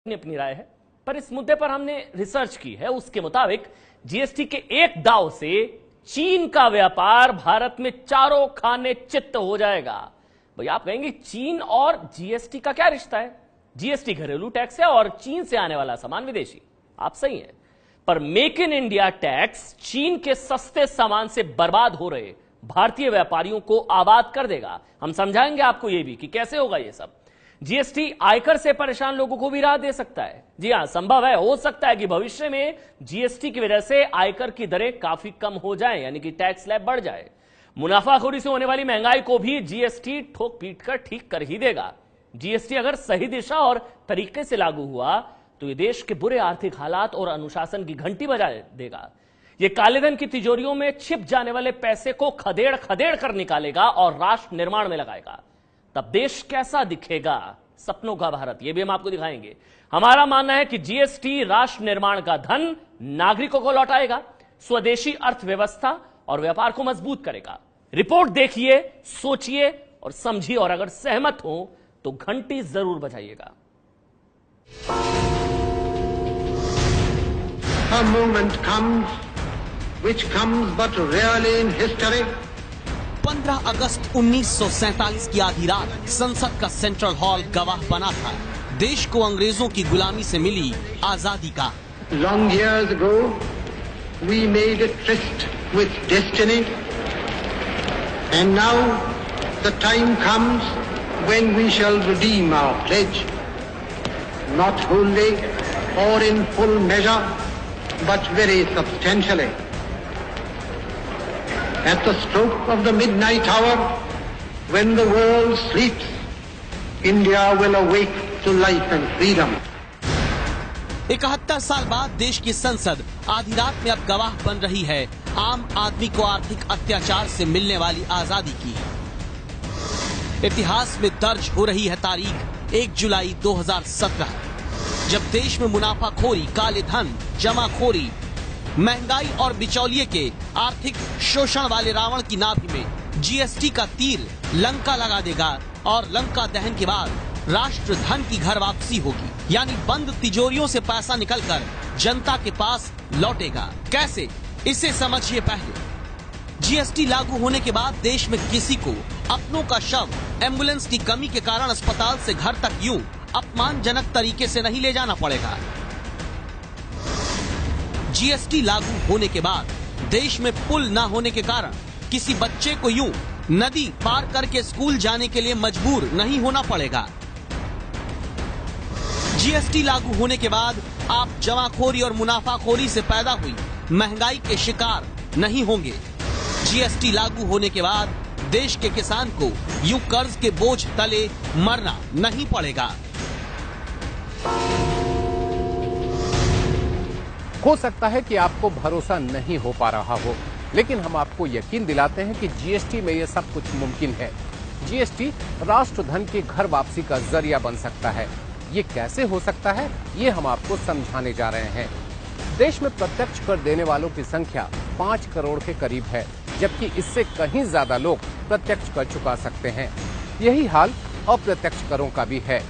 अपनी राय है, पर इस मुद्दे पर हमने रिसर्च की है। उसके मुताबिक जीएसटी के एक दाव से चीन का व्यापार भारत में चारों खाने चित्त हो जाएगा। भाई आप कहेंगे चीन और जीएसटी का क्या रिश्ता है? जीएसटी घरेलू टैक्स है और चीन से आने वाला सामान विदेशी। आप सही हैं, पर मेक इन इंडिया टैक्स चीन के सस्ते सामान से बर्बाद हो रहे भारतीय व्यापारियों को आबाद कर देगा। हम समझाएंगे आपको यह भी कि कैसे होगा ये सब। जीएसटी आयकर से परेशान लोगों को भी राहत दे सकता है। जी हां, संभव है, हो सकता है कि भविष्य में जीएसटी की वजह से आयकर की दरें काफी कम हो जाएं, यानी कि टैक्स स्लैब बढ़ जाए। मुनाफाखोरी से होने वाली महंगाई को भी जीएसटी ठोक पीट कर ठीक कर ही देगा। जीएसटी अगर सही दिशा और तरीके से लागू हुआ तो ये देश के बुरे आर्थिक हालात और अनुशासन की घंटी बजा देगा। ये कालेधन की तिजोरियों में छिप जाने वाले पैसे को खदेड़ खदेड़ कर निकालेगा और राष्ट्र निर्माण में लगाएगा। तब देश कैसा दिखेगा, सपनों का भारत, यह भी हम आपको दिखाएंगे। हमारा मानना है कि जीएसटी राष्ट्र निर्माण का धन नागरिकों को लौटाएगा, स्वदेशी अर्थव्यवस्था और व्यापार को मजबूत करेगा। रिपोर्ट देखिए, सोचिए और समझिए, और अगर सहमत हो तो घंटी जरूर बजाइएगा। A moment comes which comes but rarely in history. 15 अगस्त 1947 की आधी रात संसद का सेंट्रल हॉल गवाह बना था देश को अंग्रेजों की गुलामी से मिली आजादी का। Long years ago, we made a tryst with destiny, and now the time comes when we shall redeem our pledge, not wholly or in full measure, but very substantially. At the stroke of the midnight hour, when the world sleeps, India will awake to life and freedom. 71 साल बाद देश की संसद आधी रात में अब गवाह बन रही है आम आदमी को आर्थिक अत्याचार से मिलने वाली आजादी की। इतिहास में दर्ज हो रही है तारीख 1 जुलाई 2017, जब देश में मुनाफाखोरी, काले धन, जमाखोरी, महंगाई और बिचौलिए के आर्थिक शोषण वाले रावण की नाभि में जीएसटी का तीर लंका लगा देगा और लंका दहन के बाद राष्ट्र धन की घर वापसी होगी, यानी बंद तिजोरियों से पैसा निकलकर जनता के पास लौटेगा। कैसे, इसे समझिए। पहले जीएसटी लागू होने के बाद देश में किसी को अपनों का शव एम्बुलेंस की कमी के कारण अस्पताल से घर तक यूं अपमानजनक तरीके से नहीं ले जाना पड़ेगा। जीएसटी लागू होने के बाद देश में पुल न होने के कारण किसी बच्चे को यूं नदी पार करके स्कूल जाने के लिए मजबूर नहीं होना पड़ेगा। जीएसटी लागू होने के बाद आप जमाखोरी और मुनाफाखोरी से पैदा हुई महंगाई के शिकार नहीं होंगे। जीएसटी लागू होने के बाद देश के किसान को यूं कर्ज के बोझ तले मरना नहीं पड़ेगा। हो सकता है कि आपको भरोसा नहीं हो पा रहा हो, लेकिन हम आपको यकीन दिलाते हैं कि जीएसटी में यह सब कुछ मुमकिन है। जीएसटी राष्ट्र धन की घर वापसी का जरिया बन सकता है। ये कैसे हो सकता है, ये हम आपको समझाने जा रहे हैं। देश में प्रत्यक्ष कर देने वालों की संख्या 5 करोड़ के करीब है, जबकि इससे कहीं ज्यादा लोग प्रत्यक्ष कर चुका सकते हैं। यही हाल अप्रत्यक्ष करों का भी है।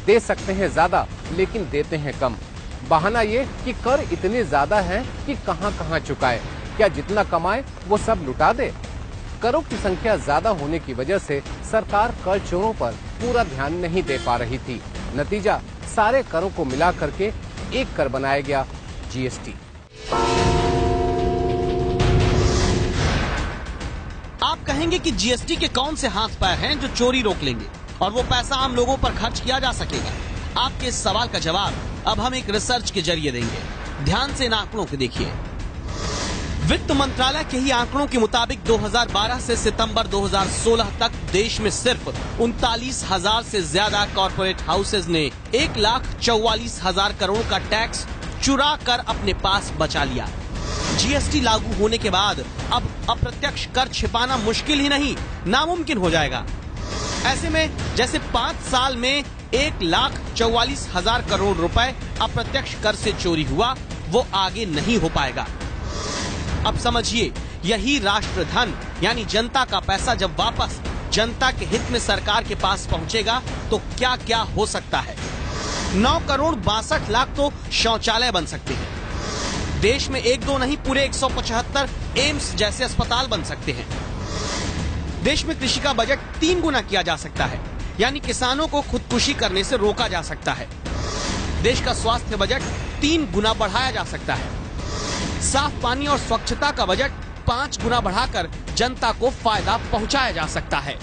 दे सकते हैं ज्यादा लेकिन देते हैं कम। बहाना ये कि कर इतने ज्यादा हैं कि कहां चुकाए, क्या जितना कमाए वो सब लुटा दे। करों की संख्या ज्यादा होने की वजह से सरकार कर चोरों पर पूरा ध्यान नहीं दे पा रही थी। नतीजा, सारे करों को मिला करके एक कर बनाया गया, जीएसटी। आप कहेंगे कि जीएसटी के कौन से हाथ पैर हैं जो चोरी रोक लेंगे और वो पैसा आम लोगों पर खर्च किया जा सकेगा? आपके इस सवाल का जवाब अब हम एक रिसर्च के जरिए देंगे। ध्यान से इन आंकड़ों को देखिए। वित्त मंत्रालय के ही आंकड़ों के मुताबिक 2012 से सितंबर 2016 तक देश में सिर्फ 39,000 से ज्यादा कॉर्पोरेट हाउसेज ने 1,44,000 करोड़ का टैक्स चुरा कर अपने पास बचा लिया। जीएसटी लागू होने के बाद अब अप्रत्यक्ष कर छिपाना मुश्किल ही नहीं, नामुमकिन हो जाएगा। ऐसे में जैसे 5 साल में 1,44,000 करोड़ रुपए अप्रत्यक्ष कर से चोरी हुआ, वो आगे नहीं हो पाएगा। अब समझिए, यही राष्ट्र धन यानी जनता का पैसा जब वापस जनता के हित में सरकार के पास पहुंचेगा तो क्या क्या हो सकता है। 9 करोड़ 62 लाख तो शौचालय बन सकते हैं। देश में 1-2 नहीं, पूरे 175 एम्स जैसे अस्पताल बन सकते हैं। देश में कृषि का बजट 3 गुना किया जा सकता है, यानी किसानों को खुदकुशी करने से रोका जा सकता है। देश का स्वास्थ्य बजट 3 गुना बढ़ाया जा सकता है। साफ पानी और स्वच्छता का बजट 5 गुना बढ़ाकर जनता को फायदा पहुंचाया जा सकता है।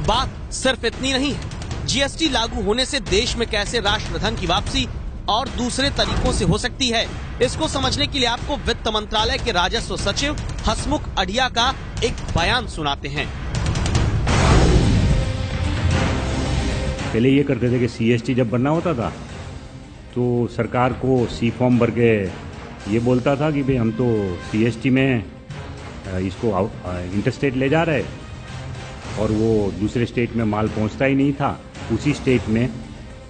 बात सिर्फ इतनी नहीं है। जीएसटी लागू होने से देश में कैसे राष्ट्रधन की वापसी और दूसरे तरीकों से हो सकती है, इसको समझने के लिए आपको वित्त मंत्रालय के राजस्व सचिव हसमुख अढ़िया का एक बयान सुनाते हैं। पहले ये करते थे कि सीएसटी जब बनना होता था तो सरकार को सी फॉर्म भर के ये बोलता था कि भाई हम तो सीएसटी में इसको इंटरस्टेट ले जा रहे, और वो दूसरे स्टेट में माल पहुंचता ही नहीं था। उसी स्टेट में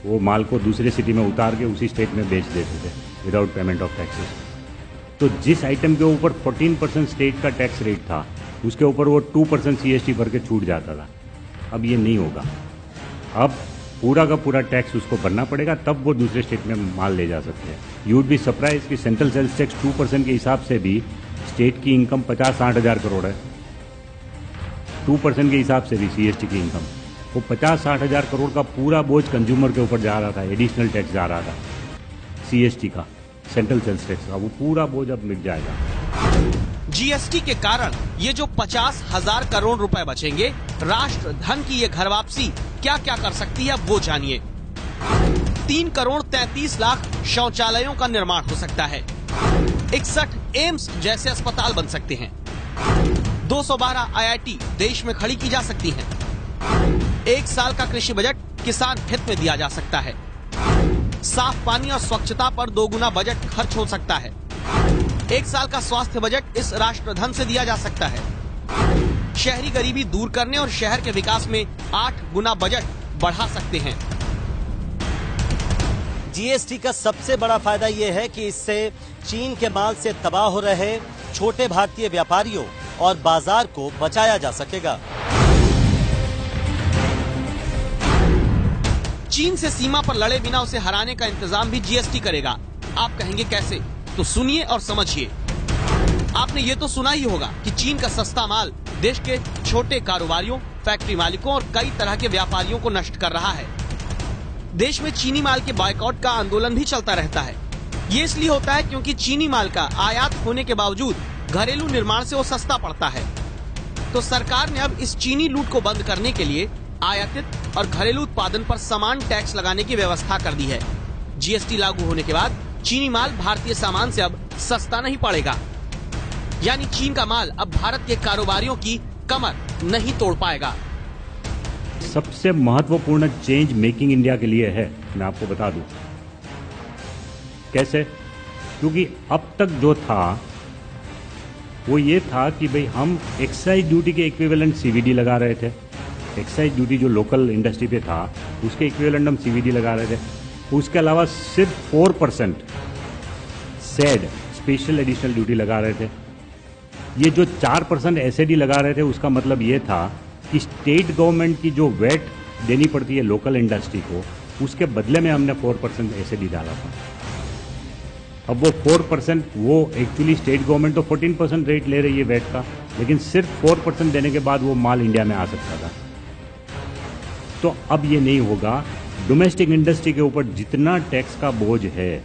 वो माल को दूसरे सिटी में उतार के उसी स्टेट में बेच देते थे विदाउट पेमेंट ऑफ टैक्सेस। तो जिस आइटम के ऊपर 14% स्टेट का टैक्स रेट था, उसके ऊपर वो 2% सीएसटी भर के छूट जाता था। अब ये नहीं होगा। अब पूरा का पूरा टैक्स उसको भरना पड़ेगा, तब वो दूसरे स्टेट में माल ले जा सकते हैं। यू वुड बी सरप्राइज कि सेंट्रल सेल्स टैक्स 2% के हिसाब से भी स्टेट की इनकम 50-60 हज़ार करोड़ है। 2% के हिसाब से भी सीएसटी की इनकम, वो 50-60 हज़ार करोड़ का पूरा बोझ कंज्यूमर के ऊपर जा रहा था, एडिशनल टैक्स जा रहा था सीएसटी का, सेंट्रल सेल्स टैक्स का, वो पूरा बोझ अब मिट जाएगा। जीएसटी के कारण ये जो 50,000 करोड़ रुपए बचेंगे, राष्ट्रधन की ये घर वापसी क्या क्या कर सकती है वो जानिए। 3 करोड़ 33 लाख शौचालयों का निर्माण हो सकता है। 61 एम्स जैसे अस्पताल बन सकते हैं। 212 आईआईटी देश में खड़ी की जा सकती हैं। 1 साल का कृषि बजट किसान हित में दिया जा सकता है। साफ पानी और स्वच्छता पर 2 गुना बजट खर्च हो सकता है। 1 साल का स्वास्थ्य बजट इस राष्ट्रधन से दिया जा सकता है। शहरी गरीबी दूर करने और शहर के विकास में 8 गुना बजट बढ़ा सकते हैं। जीएसटी का सबसे बड़ा फायदा यह है कि इससे चीन के माल से तबाह हो रहे छोटे भारतीय व्यापारियों और बाजार को बचाया जा सकेगा। चीन से सीमा पर लड़े बिना उसे हराने का इंतजाम भी जीएसटी करेगा। आप कहेंगे कैसे? तो सुनिए और समझिए। आपने ये तो सुना ही होगा कि चीन का सस्ता माल देश के छोटे कारोबारियों, फैक्ट्री मालिकों और कई तरह के व्यापारियों को नष्ट कर रहा है। देश में चीनी माल के बॉयकॉट का आंदोलन भी चलता रहता है। ये इसलिए होता है क्योंकि चीनी माल का आयात होने के बावजूद घरेलू निर्माण से वो सस्ता पड़ता है। तो सरकार ने अब इस चीनी लूट को बंद करने के लिए आयातित और घरेलू उत्पादन पर समान टैक्स लगाने की व्यवस्था कर दी है। जीएसटी लागू होने के बाद चीनी माल भारतीय सामान से अब सस्ता नहीं पड़ेगा, यानी चीन का माल अब भारत के कारोबारियों की कमर नहीं तोड़ पाएगा। सबसे महत्वपूर्ण चेंज मेकिंग इंडिया के लिए है, मैं आपको बता दूं कैसे। क्योंकि अब तक जो था वो ये था कि भाई हम एक्साइज ड्यूटी के इक्विवेलेंट सीवीडी लगा रहे थे। एक्साइज ड्यूटी जो लोकल इंडस्ट्री पे था उसके इक्विवेलेंट हम सीवीडी लगा रहे थे। उसके अलावा सिर्फ 4% सेड स्पेशल एडिशनल ड्यूटी लगा रहे थे। ये जो 4% एसएडी लगा रहे थे उसका मतलब ये था कि स्टेट गवर्नमेंट की जो वेट देनी पड़ती है लोकल इंडस्ट्री को, उसके बदले में हमने 4% एसएडी डाला था। अब वो 4%, वो एक्चुअली स्टेट गवर्नमेंट तो 14% रेट ले रही है वेट का, लेकिन सिर्फ 4% देने के बाद वो माल इंडिया में आ सकता था। तो अब ये नहीं होगा। डोमेस्टिक इंडस्ट्री के ऊपर जितना टैक्स का बोझ है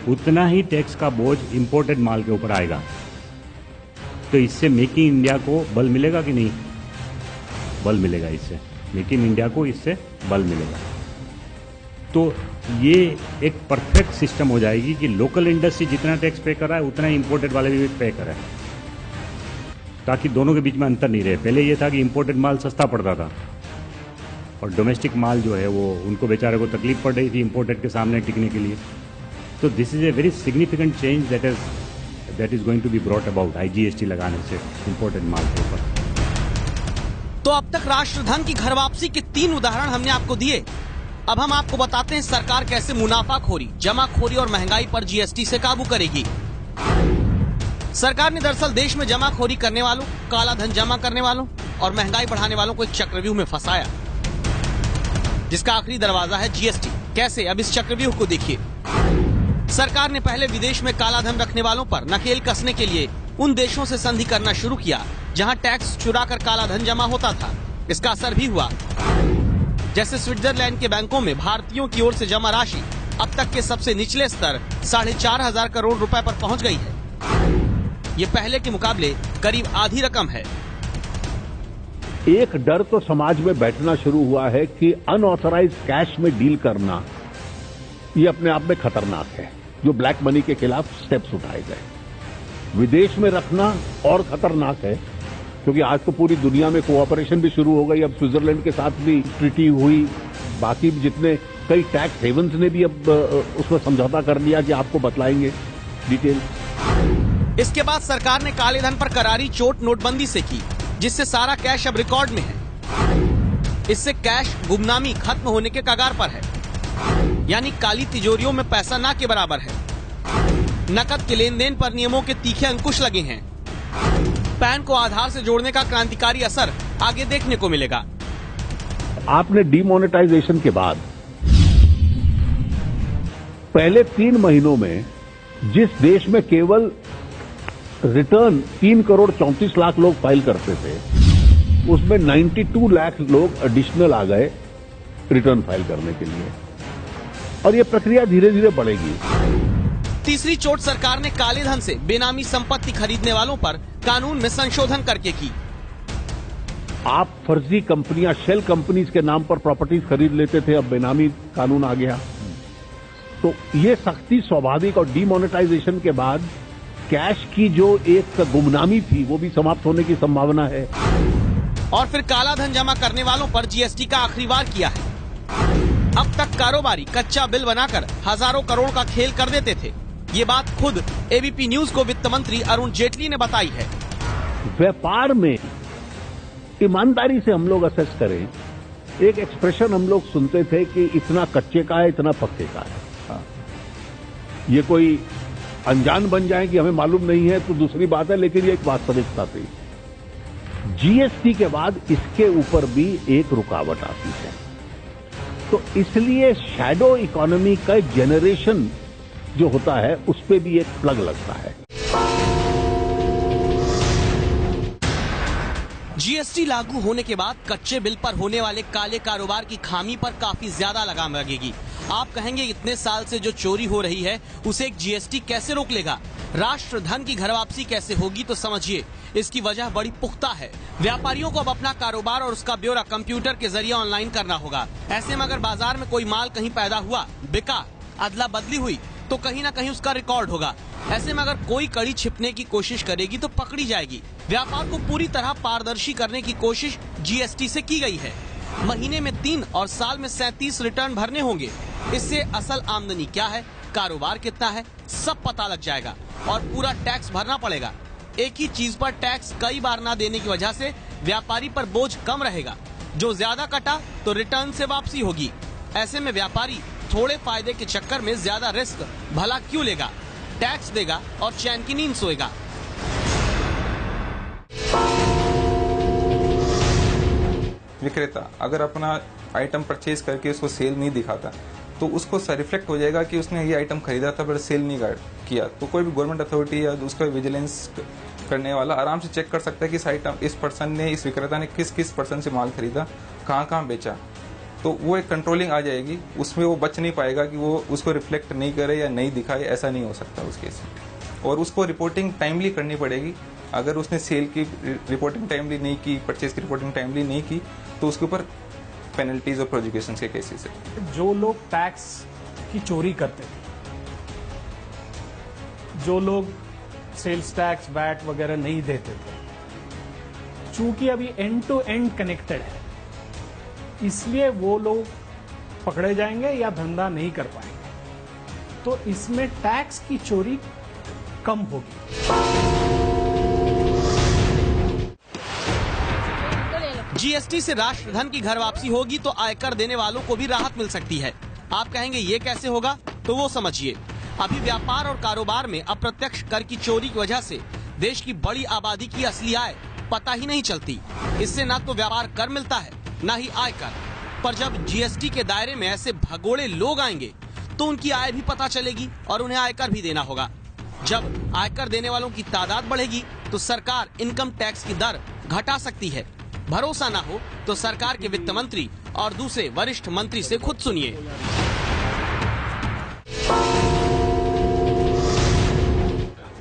उतना ही टैक्स का बोझ इंपोर्टेड माल के ऊपर आएगा। तो इससे मेक इन इंडिया को बल मिलेगा कि नहीं? बल मिलेगा। इससे मेक इन इंडिया को इससे बल मिलेगा। तो ये एक परफेक्ट सिस्टम हो जाएगी कि लोकल इंडस्ट्री जितना टैक्स पे कर रहा है उतना ही इंपोर्टेड वाले भी पे कर रहा है, ताकि दोनों के बीच में अंतर नहीं रहे। पहले ये था कि इंपोर्टेड माल सस्ता पड़ता था और डोमेस्टिक माल जो है वो उनको बेचारे को तकलीफ पड़ रही थी इंपोर्टेड के सामने टिकने के लिए। तो this is a very significant change that is going to be brought about GST लगाने से इंपोर्टेड माल के ऊपर। तो अब तक राष्ट्रधन की घर वापसी के 3 उदाहरण हमने आपको दिए। अब हम आपको बताते हैं सरकार कैसे मुनाफाखोरी, जमाखोरी और महंगाई पर जीएसटी से काबू करेगी। सरकार ने दरअसल देश में जमाखोरी करने वालों, काला धन जमा करने वालों और महंगाई बढ़ाने वालों को एक चक्रव्यूह में फंसाया, जिसका आखिरी दरवाजा है जीएसटी। कैसे? अब इस चक्रव्यूह को देखिए। सरकार ने पहले विदेश में काला धन रखने वालों पर नकेल कसने के लिए उन देशों से संधि करना शुरू किया जहां टैक्स चुराकर काला धन जमा होता था। इसका असर भी हुआ। जैसे स्विट्जरलैंड के बैंकों में भारतीयों की ओर से जमा राशि अब तक के सबसे निचले स्तर 4,500 करोड़ रुपए पर पहुंच गई है। ये पहले के मुकाबले करीब आधी रकम है। एक डर तो समाज में बैठना शुरू हुआ है कि अनऑथराइज कैश में डील करना ये अपने आप में खतरनाक है, जो ब्लैक मनी के खिलाफ स्टेप्स उठाए गए। विदेश में रखना और खतरनाक है, क्योंकि आज तो पूरी दुनिया में कोऑपरेशन भी शुरू हो गई। अब स्विट्जरलैंड के साथ भी ट्रीटी हुई, बाकी जितने कई टैक्स हेवंस ने भी अब उसमें समझौता कर लिया कि आपको बतलाएंगे डिटेल। इसके बाद सरकार ने काले धन पर करारी चोट नोटबंदी से की, जिससे सारा कैश अब रिकॉर्ड में है। इससे कैश गुमनामी खत्म होने के कगार पर है, यानी काली तिजोरियों में पैसा ना के बराबर है। नकद के लेन देन पर नियमों के तीखे अंकुश लगे हैं। पैन को आधार से जोड़ने का क्रांतिकारी असर आगे देखने को मिलेगा। आपने डीमोनेटाइजेशन के बाद पहले 3 महीनों में जिस देश में केवल रिटर्न 3 करोड़ 34 लाख लोग फाइल करते थे, उसमें 92 लाख लोग एडिशनल आ गए रिटर्न फाइल करने के लिए, और ये प्रक्रिया धीरे धीरे बढ़ेगी। तीसरी चोट सरकार ने काले धन से बेनामी संपत्ति खरीदने वालों पर कानून में संशोधन करके की। आप फर्जी कंपनियां, शेल कंपनीज के नाम पर प्रॉपर्टीज खरीद लेते थे, अब बेनामी कानून आ गया। तो ये सख्ती स्वाभाविक, और डीमोनेटाइजेशन के बाद कैश की जो एक गुमनामी थी वो भी समाप्त होने की संभावना है। और फिर काला धन जमा करने वालों पर जीएसटी का आखिरी वार किया है। अब तक कारोबारी कच्चा बिल बनाकर हजारों करोड़ का खेल कर देते थे। ये बात खुद एबीपी न्यूज को वित्त मंत्री अरुण जेटली ने बताई है। व्यापार में ईमानदारी से हम लोग असेस करें, एक एक्सप्रेशन हम लोग सुनते थे कि इतना कच्चे का है, इतना पक्के का है। ये कोई अनजान बन जाए कि हमें मालूम नहीं है तो दूसरी बात है, लेकिन ये एक वास्तविकता थी। जीएसटी के बाद इसके ऊपर भी एक रुकावट आती है, तो इसलिए शैडो इकोनॉमी का जेनरेशन जो होता है उस पे भी एक प्लग लगता है। जीएसटी लागू होने के बाद कच्चे बिल पर होने वाले काले कारोबार की खामी पर काफी ज्यादा लगाम लगेगी। आप कहेंगे इतने साल से जो चोरी हो रही है उसे एक जीएसटी कैसे रोक लेगा? राष्ट्र धन की घर वापसी कैसे होगी? तो समझिए, इसकी वजह बड़ी पुख्ता है। व्यापारियों को अब अपना कारोबार और उसका ब्यौरा कंप्यूटर के जरिए ऑनलाइन करना होगा। ऐसे में अगर बाजार में कोई माल कहीं पैदा हुआ, बिका, अदला बदली हुई, तो कहीं ना कहीं उसका रिकॉर्ड होगा। ऐसे में अगर कोई कड़ी छिपने की कोशिश करेगी तो पकड़ी जाएगी। व्यापार को पूरी तरह पारदर्शी करने की कोशिश जीएसटी से की गई है। महीने में 3 और साल में 37 रिटर्न भरने होंगे। इससे असल आमदनी क्या है, कारोबार कितना है, सब पता लग जाएगा और पूरा टैक्स भरना पड़ेगा। एक ही चीज पर टैक्स कई बार ना देने की वजह से व्यापारी पर बोझ कम रहेगा। जो ज्यादा कटा तो रिटर्न से वापसी होगी। ऐसे में व्यापारी थोड़े फायदे के चक्कर में ज्यादा रिस्क भला क्यों लेगा? टैक्स देगा और चैन की नींद सोएगा। विक्रेता अगर अपना आइटम परचेज करके उसको सेल नहीं दिखाता तो उसको रिफ्लेक्ट हो जाएगा कि उसने ये आइटम खरीदा था पर सेल नहीं किया। तो कोई भी गवर्नमेंट अथॉरिटी या उसका विजिलेंस करने वाला आराम से चेक कर सकता है कि इस पर्सन ने, इस विक्रेता ने किस पर्सन से माल खरीदा, कहाँ बेचा। तो वो एक कंट्रोलिंग आ जाएगी, उसमें वो बच नहीं पाएगा कि वो उसको रिफ्लेक्ट नहीं करे या नहीं दिखाए, ऐसा नहीं हो सकता उस केस में। और उसको रिपोर्टिंग टाइमली करनी पड़ेगी। अगर उसने सेल की रिपोर्टिंग टाइमली नहीं की, परचेज की रिपोर्टिंग टाइमली नहीं की, तो उसके ऊपर पेनल्टीज और प्रोसिक्यूशन के केसेस है। जो लोग टैक्स की चोरी करते थे, जो लोग सेल्स टैक्स, वैट वगैरह नहीं देते थे, चूंकि अभी एंड टू एंड कनेक्टेड है, इसलिए वो लोग पकड़े जाएंगे या धंधा नहीं कर पाएंगे। तो इसमें टैक्स की चोरी कम होगी। जीएसटी से राष्ट्रधन की घर वापसी होगी तो आयकर देने वालों को भी राहत मिल सकती है। आप कहेंगे ये कैसे होगा? तो वो समझिए। अभी व्यापार और कारोबार में अप्रत्यक्ष कर की चोरी की वजह से देश की बड़ी आबादी की असली आय पता ही नहीं चलती। इससे ना तो व्यापार कर मिलता है, ना ही आयकर। पर जब जीएसटी के दायरे में ऐसे भगोड़े लोग आएंगे तो उनकी आय भी पता चलेगी और उन्हें आयकर भी देना होगा। जब आयकर देने वालों की तादाद बढ़ेगी तो सरकार इनकम टैक्स की दर घटा सकती है। भरोसा ना हो तो सरकार के वित्त मंत्री और दूसरे वरिष्ठ मंत्री से खुद सुनिए।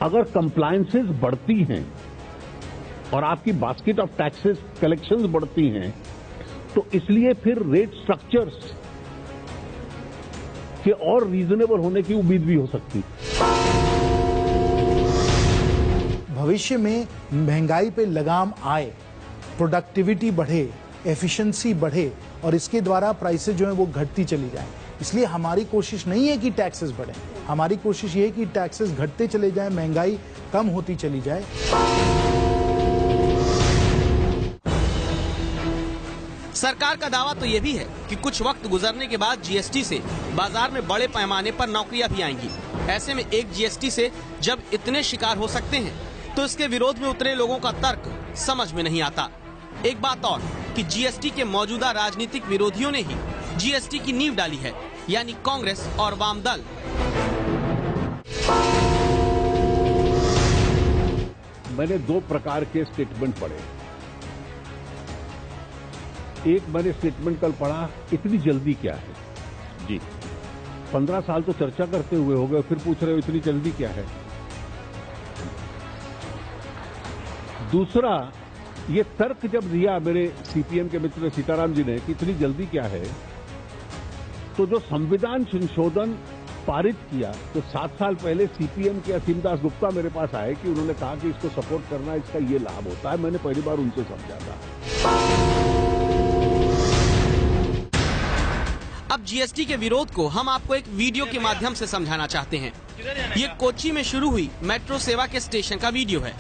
अगर कंप्लायंसेस बढ़ती हैं और आपकी बास्केट ऑफ टैक्सेस कलेक्शंस बढ़ती हैं तो इसलिए फिर रेट स्ट्रक्चर्स के और रीजनेबल होने की उम्मीद भी हो सकती है। भविष्य में महंगाई पे लगाम आए, प्रोडक्टिविटी बढ़े, एफिशिएंसी बढ़े और इसके द्वारा प्राइसेस जो है वो घटती चली जाए। इसलिए हमारी कोशिश नहीं है कि टैक्सेस बढ़े, हमारी कोशिश ये है कि टैक्सेस घटते चले जाए, महंगाई कम होती चली जाए। सरकार का दावा तो ये भी है कि कुछ वक्त गुजरने के बाद जीएसटी से बाजार में बड़े पैमाने पर नौकरियां भी आएंगी। ऐसे में एक जीएसटी से जब इतने शिकार हो सकते हैं तो इसके विरोध में उतरे लोगों का तर्क समझ में नहीं आता। एक बात और कि जीएसटी के मौजूदा राजनीतिक विरोधियों ने ही जीएसटी की नींव डाली है, यानी कांग्रेस और वाम दल। मैंने दो प्रकार के स्टेटमेंट पढ़े। एक मैंने स्टेटमेंट कल पढ़ा, इतनी जल्दी क्या है जी। 15 साल तो चर्चा करते हुए हो गए, फिर पूछ रहे हो इतनी जल्दी क्या है। दूसरा, ये तर्क जब दिया मेरे सीपीएम के मित्र सीताराम जी ने कि इतनी जल्दी क्या है, तो जो संविधान संशोधन पारित किया तो 7 साल पहले सीपीएम के असीम दास गुप्ता मेरे पास आए कि उन्होंने कहा कि इसको सपोर्ट करना, इसका ये लाभ होता है। मैंने पहली बार उनसे समझा था। अब जीएसटी के विरोध को हम आपको एक वीडियो के माध्यम से समझाना चाहते हैं। ये कोच्चि में शुरू हुई मेट्रो सेवा के स्टेशन का वीडियो है।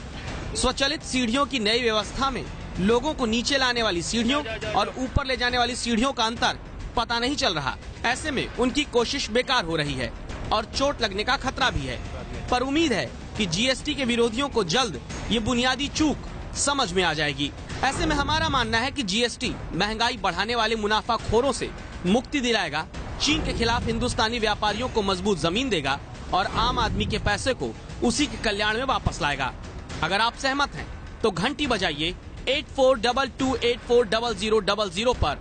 स्वचालित सीढ़ियों की नई व्यवस्था में लोगों को नीचे लाने वाली सीढ़ियों और ऊपर ले जाने वाली सीढ़ियों का अंतर पता नहीं चल रहा। ऐसे में उनकी कोशिश बेकार हो रही है और चोट लगने का खतरा भी है। पर उम्मीद है कि जीएसटी के विरोधियों को जल्द ये बुनियादी चूक समझ में आ जाएगी। ऐसे में हमारा मानना है कि जीएसटी महंगाई बढ़ाने वाले मुनाफाखोरों से मुक्ति दिलाएगा, चीन के खिलाफ हिंदुस्तानी व्यापारियों को मजबूत जमीन देगा और आम आदमी के पैसे को उसी के कल्याण में वापस लाएगा। अगर आप सहमत हैं तो घंटी बजाइए 8422840000 पर।